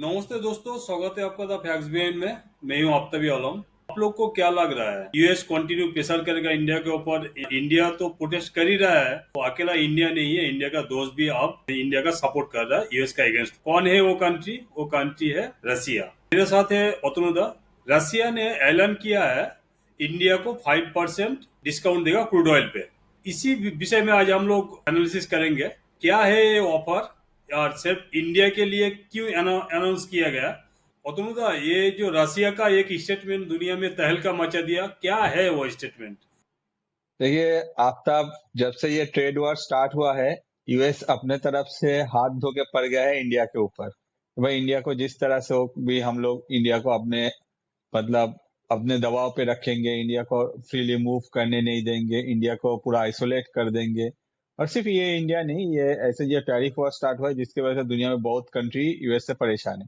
नमस्ते दोस्तों, स्वागत है आपका द फैक्ट्स बिहाइंड में। मैं हूं आफ्ताबी आलम। आप लोग को क्या लग रहा है, यूएस कंटिन्यू प्रेशर करेगा इंडिया के ऊपर? इंडिया तो प्रोटेस्ट कर ही रहा है, तो अकेला इंडिया नहीं है, इंडिया का दोस्त भी अब इंडिया का सपोर्ट कर रहा है यूएस का अगेंस्ट। कौन है वो कंट्री? वो कंट्री है रसिया। मेरे साथ है अतनुदा। रसिया ने ऐलान किया है इंडिया को 5% डिस्काउंट देगा क्रूड ऑयल पे। इसी विषय में आज हम लोग एनालिसिस करेंगे। क्या है ये ऑफर और सिर्फ इंडिया के लिए क्यों अनाउंस किया गया? अतनुदा, ये जो रसिया का एक स्टेटमेंट दुनिया में तहलका मचा दिया, क्या है वो स्टेटमेंट? देखिए आफ्ताब, जब से ये ट्रेड वॉर स्टार्ट हुआ है, यूएस अपने तरफ से हाथ धो के पड़ गया है इंडिया के ऊपर। तो भाई इंडिया को जिस तरह से हो भी हम लोग इंडिया को अपने मतलब अपने दबाव पे रखेंगे, इंडिया को फ्रीली मूव करने नहीं देंगे, इंडिया को पूरा आइसोलेट कर देंगे। और सिर्फ ये इंडिया नहीं, ये ऐसे ये टैरिफ वॉर स्टार्ट हुआ है जिसकी वजह से दुनिया में बहुत कंट्री यूएस से परेशान है।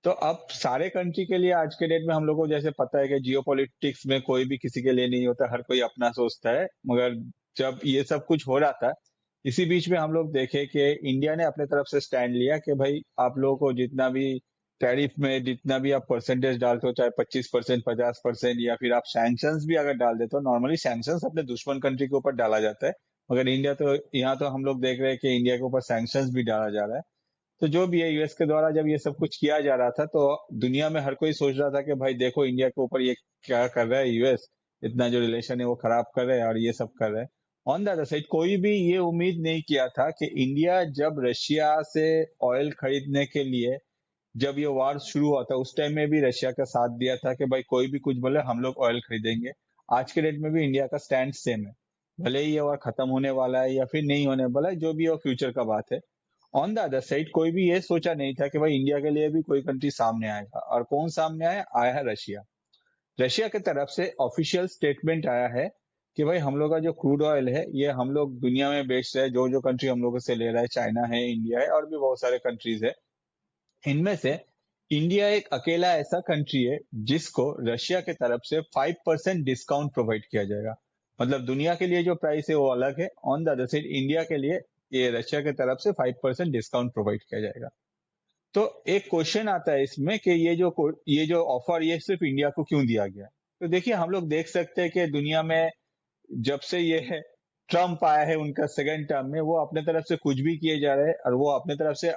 तो अब सारे कंट्री के लिए आज के डेट में हम लोग को जैसे पता है कि जियोपॉलिटिक्स में कोई भी किसी के लिए नहीं होता, हर कोई अपना सोचता है। मगर जब ये सब कुछ हो रहा था, इसी बीच में हम लोग देखे कि इंडिया ने अपने तरफ से स्टैंड लिया कि भाई आप लोगों को जितना भी टैरिफ में जितना भी आप परसेंटेज डालते हो, चाहे 25%, 50%, या फिर आप सैंक्शंस भी अगर डाल देते हो। नॉर्मली सैंक्शंस अपने दुश्मन कंट्री के ऊपर डाला जाता है, मगर इंडिया तो यहाँ तो हम लोग देख रहे हैं कि इंडिया के ऊपर सैंक्शंस भी डाला जा रहा है। तो जो भी है, यूएस के द्वारा जब ये सब कुछ किया जा रहा था, तो दुनिया में हर कोई सोच रहा था कि भाई देखो इंडिया के ऊपर ये क्या कर रहा है यूएस, इतना जो रिलेशन है वो खराब कर रहा है और ये सब कर रहा है। ऑन द अदर साइड, कोई भी ये उम्मीद नहीं किया था कि इंडिया जब रशिया से ऑयल खरीदने के लिए जब ये वार शुरू हुआ था, उस टाइम में भी रशिया का साथ दिया था कि भाई कोई भी कुछ बोले हम लोग ऑयल खरीदेंगे। आज के डेट में भी इंडिया का स्टैंड सेम है, भले ही ये वार खत्म होने वाला है या फिर नहीं होने वाला है, जो भी हो फ्यूचर का बात है। ऑन द अदर साइड, कोई भी ये सोचा नहीं था कि भाई इंडिया के लिए भी कोई कंट्री सामने आएगा। और कौन सामने आया आया है रशिया। रशिया की तरफ से ऑफिशियल स्टेटमेंट आया है कि भाई हम लोग का जो क्रूड ऑयल है ये हम लोग दुनिया में बेच रहे हैं। जो जो कंट्री हम लोगों से ले रहा है, चाइना है, इंडिया है और भी बहुत सारे कंट्रीज है। इनमें से इंडिया एक अकेला ऐसा कंट्री है जिसको रशिया की तरफ से 5% डिस्काउंट प्रोवाइड किया जाएगा। मतलब दुनिया के लिए जो प्राइस है वो अलग है, on the other side India के लिए ये रशिया की तरफ से 5% डिस्काउंट प्रोवाइड किया जाएगा। तो एक क्वेश्चन आता है इसमें कि ये जो ऑफर ये सिर्फ इंडिया को क्यों दिया गया। तो देखिए, हम लोग देख सकते हैं कि दुनिया में जब से ये ट्रम्प आया है उनका सेकेंड टर्म में, वो अपने तरफ से कुछ भी किए जा रहे हैं और वो अपने तरफ से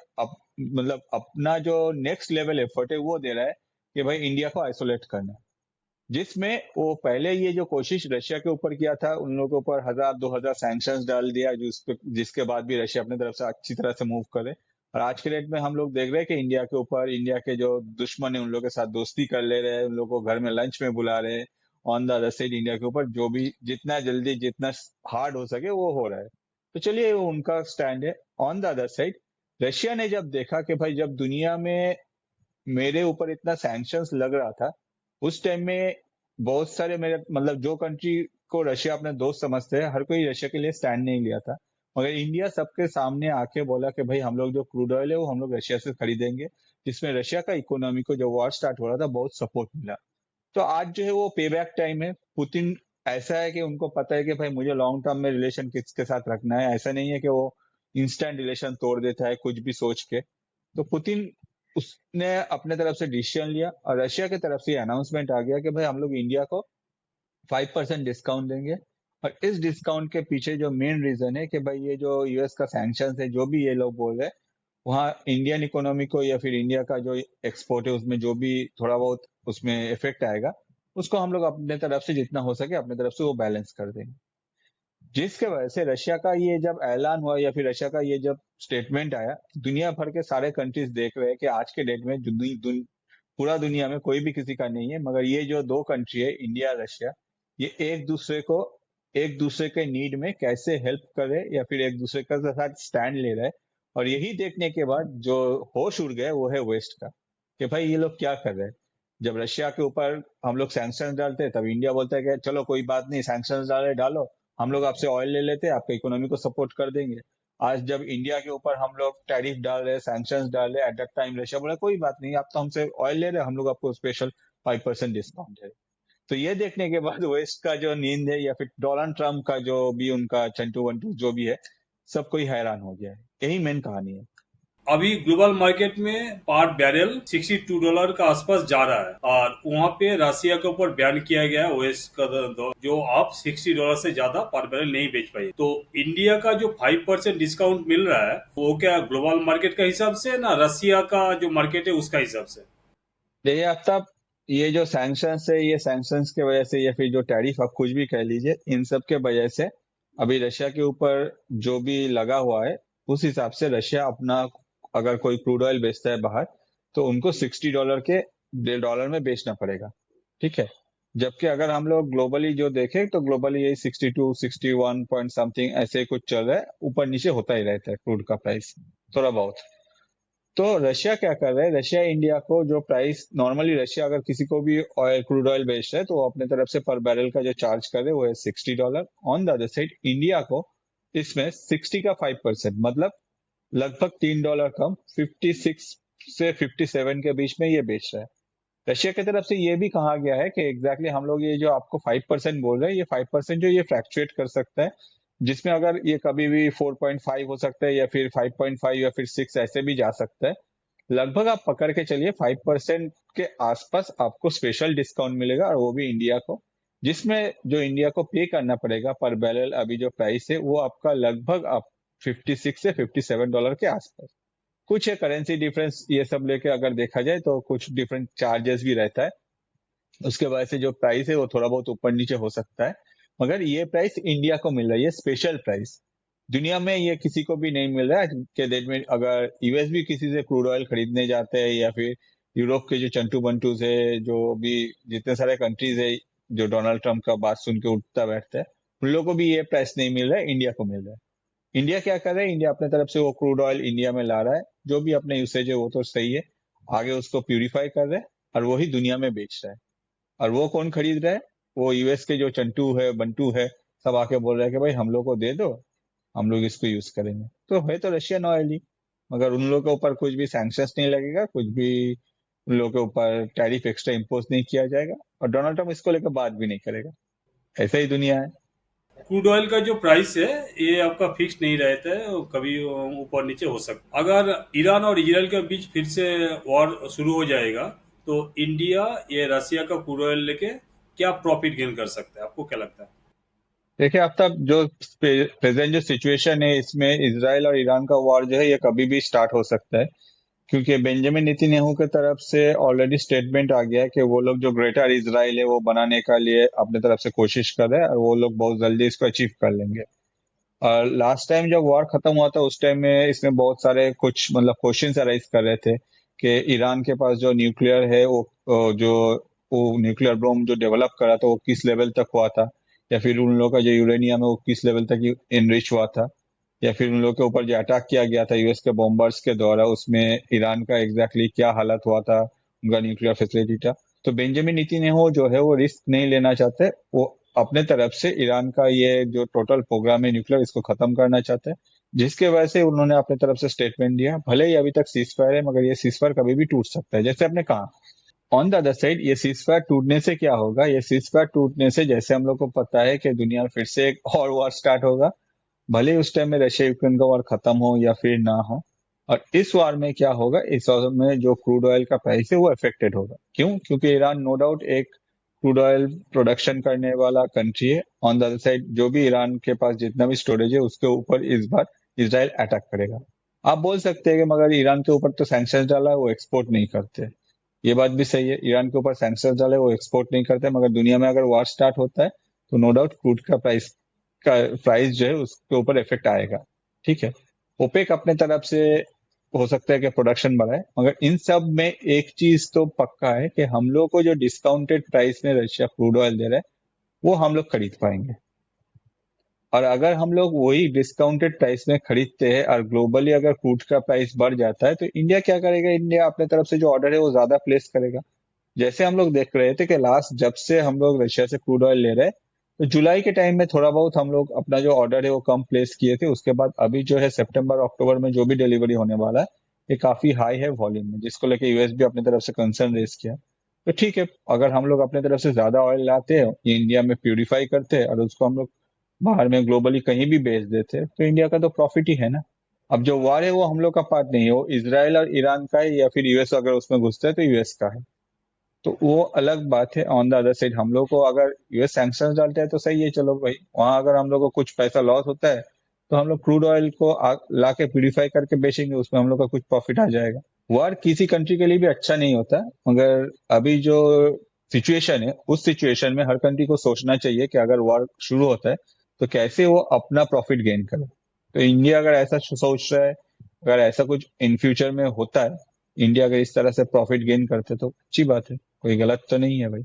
मतलब अपना जो नेक्स्ट लेवल एफर्ट है वो दे रहा है कि भाई इंडिया को आइसोलेट करना है। जिसमें वो पहले ये जो कोशिश रशिया के ऊपर किया था, उन लोगों के ऊपर 1000-2000 सैंक्शंस डाल दिया, जिसके बाद भी रशिया अपने तरफ से अच्छी तरह से मूव करे। और आज के डेट में हम लोग देख रहे हैं कि इंडिया के ऊपर, इंडिया के जो दुश्मन है उन लोगों के साथ दोस्ती कर ले रहे हैं, उन लोगों को घर में लंच में बुला रहे हैं। On the other side India के ऊपर जो भी जितना जल्दी जितना हार्ड हो सके वो हो रहा है। तो चलिए, वो उनका स्टैंड है। On the other side, Russia ने जब देखा कि भाई जब दुनिया में मेरे ऊपर इतना सैंक्शंस लग रहा था, उस टाइम में बहुत सारे मेरे मतलब जो कंट्री को रशिया अपना दोस्त समझते हैं, हर कोई रशिया के लिए स्टैंड नहीं लिया था। मगर इंडिया सबके सामने आके बोला कि भाई हम लोग जो क्रूड ऑयल है वो हम लोग रशिया से खरीदेंगे, जिसमें रशिया का इकोनॉमी को जो वॉर स्टार्ट हो रहा था बहुत सपोर्ट मिला। तो आज जो है वो पे बैक टाइम है। पुतिन ऐसा है कि उनको पता है कि भाई मुझे लॉन्ग टर्म में रिलेशन किसके साथ रखना है। ऐसा नहीं है कि वो इंस्टेंट रिलेशन तोड़ देता है कुछ भी सोच के। तो पुतिन उसने अपने तरफ से डिसीजन लिया और रशिया की तरफ से अनाउंसमेंट आ गया कि भाई हम लोग इंडिया को 5% डिस्काउंट देंगे। और इस डिस्काउंट के पीछे जो मेन रीजन है कि भाई ये जो यूएस का सैंक्शन है, जो भी ये लोग बोल रहे हैं, वहाँ इंडियन इकोनॉमी को या फिर इंडिया का जो एक्सपोर्ट है उसमें जो भी थोड़ा बहुत उसमें इफेक्ट आएगा, उसको हम लोग अपने तरफ से जितना हो सके अपने तरफ से वो बैलेंस कर देंगे। जिसके वजह से रशिया का ये जब ऐलान हुआ या फिर रशिया का ये जब स्टेटमेंट आया, दुनिया भर के सारे कंट्रीज देख रहे हैं कि आज के डेट में पूरा दुनिया में कोई भी किसी का नहीं है, मगर ये जो दो कंट्री है इंडिया रशिया, ये एक दूसरे के नीड में कैसे हेल्प करे या फिर एक दूसरे के साथ स्टैंड ले रहे हैं। और यही देखने के बाद जो होश उड़ गए वो है वेस्ट का, कि भाई ये लोग क्या कर रहे हैं। जब रशिया के ऊपर हम लोग सैंक्शन डालते हैं, तब इंडिया बोलता है कि चलो कोई बात नहीं, सैंक्शन डाले डालो, हम लोग आपसे ऑयल ले लेते हैं, आपके इकोनॉमी को सपोर्ट कर देंगे। आज जब इंडिया के ऊपर हम लोग टैरिफ डाल रहे हैं, सैंक्शन डाल रहे हैं, एट दैट टाइम रशिया बोला कोई बात नहीं, आप तो हमसे ऑयल ले रहे हैं, हम लोग आपको स्पेशल 5% डिस्काउंट दे रहे हैं। तो ये देखने के बाद वेस्ट का जो नींद है या फिर डोनाल्ड ट्रम्प का जो भी उनका चंटू वंटू जो भी है, सब कोई हैरान हो गया है। यही मेन कहानी है। अभी ग्लोबल मार्केट में पर बैरल $62 का आसपास जा रहा है, और वहाँ पे रसिया के ऊपर बैन किया गया है ओएस का, जो आप $60 से ज्यादा पर बैरल नहीं बेच पाए। तो इंडिया का जो 5% डिस्काउंट मिल रहा है, वो क्या ग्लोबल मार्केट का हिसाब से ना रसिया का जो मार्केट है उसका हिसाब से? देखिए आफ्ताब, ये जो सैंक्शंस है, ये सैंक्शंस की वजह से या फिर जो टैरिफ आप कुछ भी कह लीजिए, इन सब के वजह से अभी रशिया के ऊपर जो भी लगा हुआ है, उस हिसाब से रशिया अपना अगर कोई क्रूड ऑयल बेचता है बाहर, तो उनको $60 के डॉलर में बेचना पड़ेगा। ठीक है। जबकि अगर हम लोग ग्लोबली जो देखें तो ग्लोबली यही 62 61 पॉइंट समथिंग ऐसे कुछ चल रहा है, ऊपर नीचे होता ही रहता है क्रूड का प्राइस थोड़ा बहुत। तो रशिया क्या कर रहा है, रशिया इंडिया को जो प्राइस नॉर्मली रशिया अगर किसी को भी ऑयल क्रूड ऑयल बेच रहा है तो वो अपने तरफ से पर बैरल का जो चार्ज कर रहे हैं वो है $60। On the other side India को इसमें 60 का 5% मतलब लगभग $3 कम 56 से 57 के बीच में ये बेच रहा है। रशिया की तरफ से ये भी कहा गया है कि एग्जैक्टली हम लोग ये जो आपको 5% बोल रहे हैं, ये 5% जो ये फ्लैक्चुएट कर सकता है, जिसमें अगर ये कभी भी 4.5 हो सकता है या फिर 5.5 या फिर 6 ऐसे भी जा सकता है। लगभग आप पकड़ के चलिए 5% के आसपास आपको स्पेशल डिस्काउंट मिलेगा, और वो भी इंडिया को, जिसमें जो इंडिया को पे करना पड़ेगा पर बैरल अभी जो प्राइस है वो आपका लगभग आप 56 से $57 के आसपास। कुछ है करेंसी डिफरेंस, ये सब लेके अगर देखा जाए तो कुछ डिफरेंट चार्जेस भी रहता है, उसके वजह से जो प्राइस है वो थोड़ा बहुत ऊपर नीचे हो सकता है। मगर ये प्राइस इंडिया को मिल रहा है, ये स्पेशल प्राइस दुनिया में ये किसी को भी नहीं मिल रहा है। कि डेट में अगर यूएस भी किसी से क्रूड ऑयल खरीदने जाते हैं, या फिर यूरोप के जो चंटू बंटूज है, जो भी जितने सारे कंट्रीज है जो डोनाल्ड ट्रंप का बात सुन के उठता बैठता है, उन लोगों को भी ये प्राइस नहीं मिल रहा है, इंडिया को मिल रहा है। इंडिया क्या कर रहा है, इंडिया अपने तरफ से वो क्रूड ऑयल इंडिया में ला रहा है, जो भी अपने यूसेज है वो तो सही है, आगे उसको प्यूरिफाई कर रहा है और वही दुनिया में बेच रहा है। और वो कौन खरीद रहा है, वो यूएस के जो चंटू है बंटू है, सब आके बोल रहा है कि भाई हम लोग को दे दो, हम लोग इसको यूज करेंगे। तो है तो रशियन ऑयल ही, मगर उन लोगों के ऊपर कुछ भी सैंक्शंस नहीं लगेगा, कुछ भी उन लोगों के ऊपर टैरिफ एक्स्ट्रा इम्पोज नहीं किया जाएगा, और डोनाल्ड ट्रम्प इसको लेकर बात भी नहीं करेगा। ऐसा ही दुनिया है। क्रूड ऑयल का जो प्राइस है ये आपका फिक्स नहीं रहता है, वो कभी ऊपर नीचे हो सकता है। अगर ईरान और इजराइल के बीच फिर से वॉर शुरू हो जाएगा, तो इंडिया ये रसिया का क्रूड ऑयल लेके क्या प्रॉफिट गेन कर सकता है, आपको क्या लगता है? देखिए अब तक जो प्रेजेंट जो सिचुएशन है, इसमें इसराइल और ईरान का वॉर जो है ये कभी भी स्टार्ट हो सकता है, क्योंकि बेंजामिन नेतन्याहू की तरफ से ऑलरेडी स्टेटमेंट आ गया है कि वो लोग जो ग्रेटर इजराइल है वो बनाने का लिए अपने तरफ से कोशिश कर रहे हैं, और वो लोग बहुत जल्दी इसको अचीव कर लेंगे। और लास्ट टाइम जब वॉर खत्म हुआ था उस टाइम में इसमें बहुत सारे कुछ मतलब क्वेश्चंस अराइज कर रहे थे कि ईरान के पास जो न्यूक्लियर है जो वो न्यूक्लियर बॉम्ब जो डेवलप करा था वो किस लेवल तक हुआ था, या फिर उन लोगों का जो यूरेनियम है वो किस लेवल तक इनरिच हुआ था, या फिर उन लोगों के ऊपर जो अटैक किया गया था यूएस के बॉम्बर्स के द्वारा, उसमें ईरान का एग्जैक्टली क्या हालत हुआ था, उनका न्यूक्लियर फैसिलिटी था। तो बेंजामिन नेतन्याहू जो है वो रिस्क नहीं लेना चाहते, वो अपने तरफ से ईरान का ये जो टोटल प्रोग्राम है न्यूक्लियर, इसको खत्म करना चाहते हैं, जिसके वजह से उन्होंने अपने तरफ से स्टेटमेंट दिया। भले ही अभी तक सीज फायर है, मगर ये सीज फायर कभी भी टूट सकता है, जैसे आपने कहा। ऑन द अदर साइड ये सीज फायर टूटने से क्या होगा, ये सीज फायर टूटने से जैसे हम लोग को पता है कि दुनिया में फिर से एक और वॉर स्टार्ट होगा, भले ही उस टाइम में रशिया यूक्रेन का वॉर खत्म हो या फिर ना हो। और इस वार में क्या होगा, इस वार में जो क्रूड ऑयल का प्राइस है वो अफेक्टेड होगा। क्यों? क्योंकि ईरान नो डाउट एक क्रूड ऑयल प्रोडक्शन करने वाला कंट्री है। ऑन द अदर साइड जो भी ईरान के पास जितना भी स्टोरेज है उसके ऊपर इस बार इसराइल अटैक करेगा। आप बोल सकते हैं कि मगर ईरान के ऊपर तो सैंक्शन डाला है, वो एक्सपोर्ट नहीं करते। ये बात भी सही है, ईरान के ऊपर सैंक्शन डाले वो एक्सपोर्ट नहीं करते, मगर दुनिया में अगर वॉर स्टार्ट होता है तो नो डाउट क्रूड का प्राइस जो है उसके ऊपर इफेक्ट आएगा। ठीक है। ओपेक अपने तरफ से हो सकता है कि प्रोडक्शन बढ़ाए, मगर इन सब में एक चीज तो पक्का है कि हम लोग को जो डिस्काउंटेड प्राइस में रशिया क्रूड ऑयल दे रहा है वो हम लोग खरीद पाएंगे। और अगर हम लोग वही डिस्काउंटेड प्राइस में खरीदते हैं और ग्लोबली अगर क्रूड का प्राइस बढ़ जाता है तो इंडिया क्या करेगा, इंडिया अपने तरफ से जो ऑर्डर है वो ज्यादा प्लेस करेगा। जैसे हम लोग देख रहे थे कि लास्ट जब से हम लोग रशिया से क्रूड ऑयल ले रहे हैं, तो जुलाई के टाइम में थोड़ा बहुत हम लोग अपना जो ऑर्डर है वो कम प्लेस किए थे, उसके बाद अभी जो है सितंबर अक्टूबर में जो भी डिलीवरी होने वाला है ये काफी हाई है वॉल्यूम में, जिसको लेके यूएस भी अपनी तरफ से कंसर्न रेज किया। तो ठीक है, अगर हम लोग अपने तरफ से ज्यादा ऑयल लाते हैं, ये इंडिया में प्यूरिफाई करते हैं और उसको हम लोग बाहर में ग्लोबली कहीं भी बेच देते हैं, तो इंडिया का तो प्रॉफिट ही है ना। अब जो वॉर है वो हम लोग का पार्ट नहीं है, वो इसराइल और ईरान का है, या फिर यूएस अगर उसमें घुसता है तो यूएस का है। तो वो अलग बात है। ऑन द अदर साइड हम लोग को अगर यूएस सैंक्शन डालता है तो सही है, चलो भाई, वहां अगर हम लोग को कुछ पैसा लॉस होता है तो हम लोग क्रूड ऑयल को ला के प्यूरिफाई करके बेचेंगे, उसमें हम लोग का कुछ प्रॉफिट आ जाएगा। वॉर किसी कंट्री के लिए भी अच्छा नहीं होता, मगर अभी जो सिचुएशन है उस सिचुएशन में हर कंट्री को सोचना चाहिए कि अगर वॉर शुरू होता है तो कैसे वो अपना प्रॉफिट गेन करे। तो इंडिया अगर ऐसा सोच रहा है, अगर ऐसा कुछ इन फ्यूचर में होता है, इंडिया अगर इस तरह से प्रॉफिट गेन करते तो अच्छी बात है, कोई गलत तो नहीं है भाई।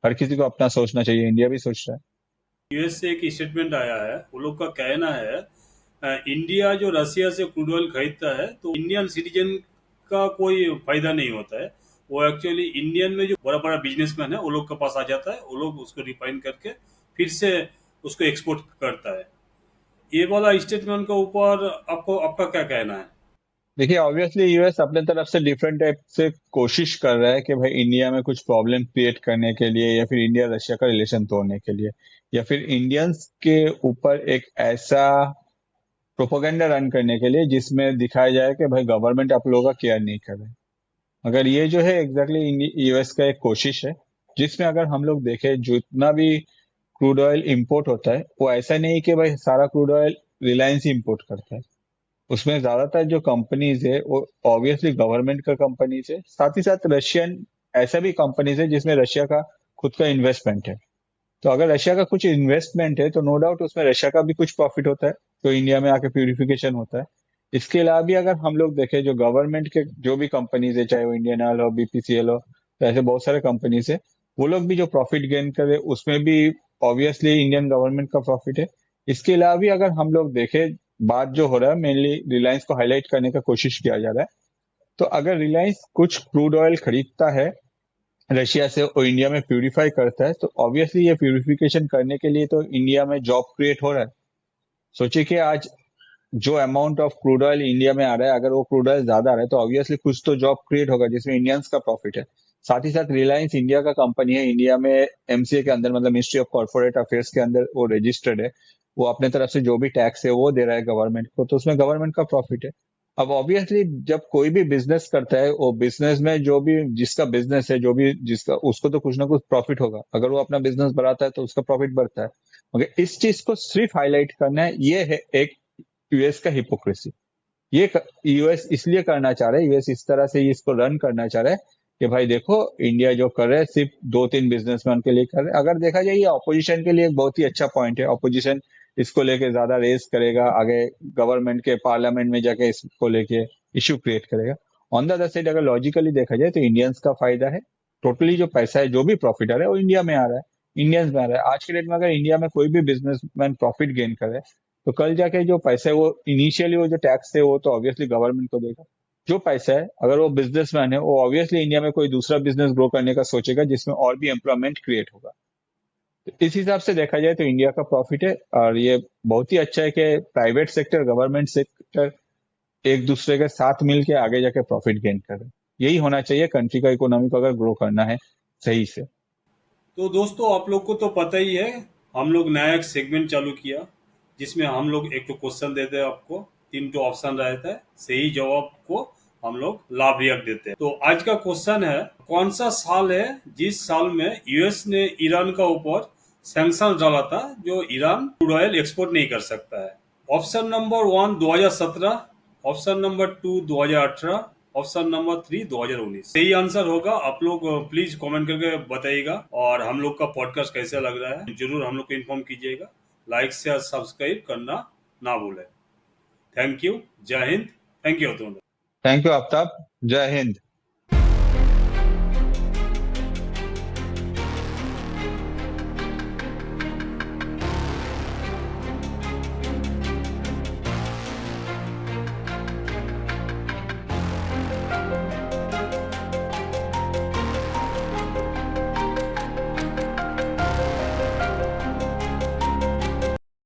हर किसी को अपना सोचना चाहिए, इंडिया भी सोच रहा है। यूएस से एक स्टेटमेंट आया है, वो लोग का कहना है इंडिया जो रसिया से क्रूड ऑयल खरीदता है तो इंडियन सिटीजन का कोई फायदा नहीं होता है। वो एक्चुअली इंडियन में जो बड़ा बड़ा बिजनेसमैन है वो लोग के पास आ जाता है, वो लोग उसको रिफाइन करके फिर से उसको एक्सपोर्ट करता है। ये वाला स्टेटमेंट के ऊपर आपको आपका क्या कहना है? देखिए, ऑब्वियसली यूएस अपने तरफ से डिफरेंट टाइप से कोशिश कर रहा है कि भाई इंडिया में कुछ प्रॉब्लम क्रिएट करने के लिए, या फिर इंडिया रशिया का रिलेशन तोड़ने के लिए, या फिर इंडियंस के ऊपर एक ऐसा प्रोपोगंडा रन करने के लिए जिसमें दिखाया जाए कि भाई गवर्नमेंट आप लोगों का केयर नहीं कर रहे। अगर ये जो है एग्जैक्टली यूएस का एक कोशिश है, जिसमें अगर हम लोग देखें जितना भी क्रूड ऑयल इंपोर्ट होता है वो ऐसा नहीं कि भाई सारा क्रूड ऑयल रिलायंस ही इंपोर्ट करता है। उसमें ज्यादातर जो कंपनीज है वो ऑब्वियसली गवर्नमेंट का कंपनीज है, साथ ही साथ रशियन ऐसा भी कंपनीज है जिसमें रशिया का खुद का इन्वेस्टमेंट है। तो अगर रशिया का कुछ इन्वेस्टमेंट है तो नो डाउट उसमें रशिया का भी कुछ प्रॉफिट होता है, तो इंडिया में आके प्यूरिफिकेशन होता है। इसके अलावा भी अगर हम लोग देखें जो गवर्नमेंट के जो भी कंपनीज है, चाहे वो इंडियन ऑयल हो, बीपीसीएल हो, तो ऐसे बहुत सारे कंपनीज है, वो लोग भी जो प्रॉफिट गेन करे उसमें भी ऑब्वियसली इंडियन गवर्नमेंट का प्रॉफिट है। इसके अलावा भी अगर हम लोग देखें, बात जो हो रहा है मेनली रिलायंस को हाईलाइट करने का कोशिश किया जा रहा है। तो अगर रिलायंस कुछ क्रूड ऑयल खरीदता है रशिया से और इंडिया में प्यूरिफाई करता है, तो ऑब्वियसली ये प्यूरिफिकेशन करने के लिए तो इंडिया में जॉब क्रिएट हो रहा है। सोचिए कि आज जो amount of crude oil India में आ रहा है, अगर वो क्रूड ऑयल ज्यादा आ रहा है तो ऑब्वियसली कुछ तो जॉब क्रिएट होगा जिसमें इंडियंस का प्रॉफिट है। साथ ही साथ रिलायंस इंडिया का कंपनी है, इंडिया में एमसीए के अंदर, मतलब मिनिस्ट्री ऑफ कॉर्पोरेट अफेयर्स के अंदर वो रजिस्टर्ड है। वो अपने तरफ से जो भी टैक्स है वो दे रहा है गवर्नमेंट को, तो उसमें गवर्नमेंट का प्रॉफिट है। अब ऑब्वियसली जब कोई भी बिजनेस करता है, वो बिजनेस में जो भी जिसका बिजनेस है, जो भी जिसका, उसको तो कुछ ना कुछ प्रॉफिट होगा। अगर वो अपना बिजनेस बढ़ाता है तो उसका प्रॉफिट बढ़ता है। मगर इस चीज को सिर्फ हाईलाइट करना है, ये है एक यूएस का हिपोक्रेसी। ये यूएस इसलिए करना चाह रहा है, यूएस इस तरह से इसको रन करना चाह रहा है कि भाई देखो इंडिया जो कर रहा है सिर्फ दो तीन बिजनेसमैन के लिए कर रहे हैं। अगर देखा जाए ये ऑपोजिशन के लिए एक बहुत ही अच्छा पॉइंट है, ऑपोजिशन इसको लेके ज्यादा रेस करेगा, आगे गवर्नमेंट के पार्लियामेंट में जाके इसको लेके इश्यू क्रिएट करेगा। ऑन द अदर साइड अगर लॉजिकली देखा जाए तो इंडियंस का फायदा है। टोटली जो पैसा है, जो भी प्रॉफिट आ रहा है वो इंडिया में आ रहा है, इंडियंस में आ रहा है। आज के डेट में अगर इंडिया में कोई भी बिजनेसमैन प्रॉफिट गेन करे तो कल जाके जो पैसा है वो इनिशियली वो जो टैक्स है वो तो ऑब्वियसली गवर्नमेंट को देगा। जो पैसा है, अगर वो बिजनेसमैन है, वो ऑब्वियसली इंडिया में कोई दूसरा बिजनेस ग्रो करने का सोचेगा जिसमें और भी एम्प्लॉयमेंट क्रिएट होगा। तो इस हिसाब से देखा जाए तो इंडिया का प्रॉफिट है। और ये बहुत ही अच्छा है कि प्राइवेट सेक्टर गवर्नमेंट सेक्टर एक दूसरे के साथ मिलके आगे जाके प्रॉफिट गेन करे। यही होना चाहिए कंट्री का इकोनॉमी को अगर ग्रो करना है सही से। तो दोस्तों आप लोग को तो पता ही है, हम लोग नया एक सेगमेंट चालू किया जिसमें हम लोग एक तो क्वेश्चन देते हैं आपको, तीन तो ऑप्शन रहता है, सही जवाब को हम लोग लाभ रिएक्ट देते हैं। तो आज का क्वेश्चन है, कौन सा साल है जिस साल में यूएस ने ईरान का ऊपर सैंक्शन डाला था जो ईरान क्रूड ऑयल एक्सपोर्ट नहीं कर सकता है? Option number 1 2017, option number 2 2018, option number 3 2019। सही आंसर होगा, आप लोग प्लीज कमेंट करके बताइएगा। और हम लोग का पॉडकास्ट कैसा लग रहा है जरूर हम लोग को इन्फॉर्म कीजिएगा। लाइक शेयर सब्सक्राइब करना ना भूलें। थैंक यू, जय हिंद। थैंक यू तुम। थैंक यू आफ्ताब, जय हिंद।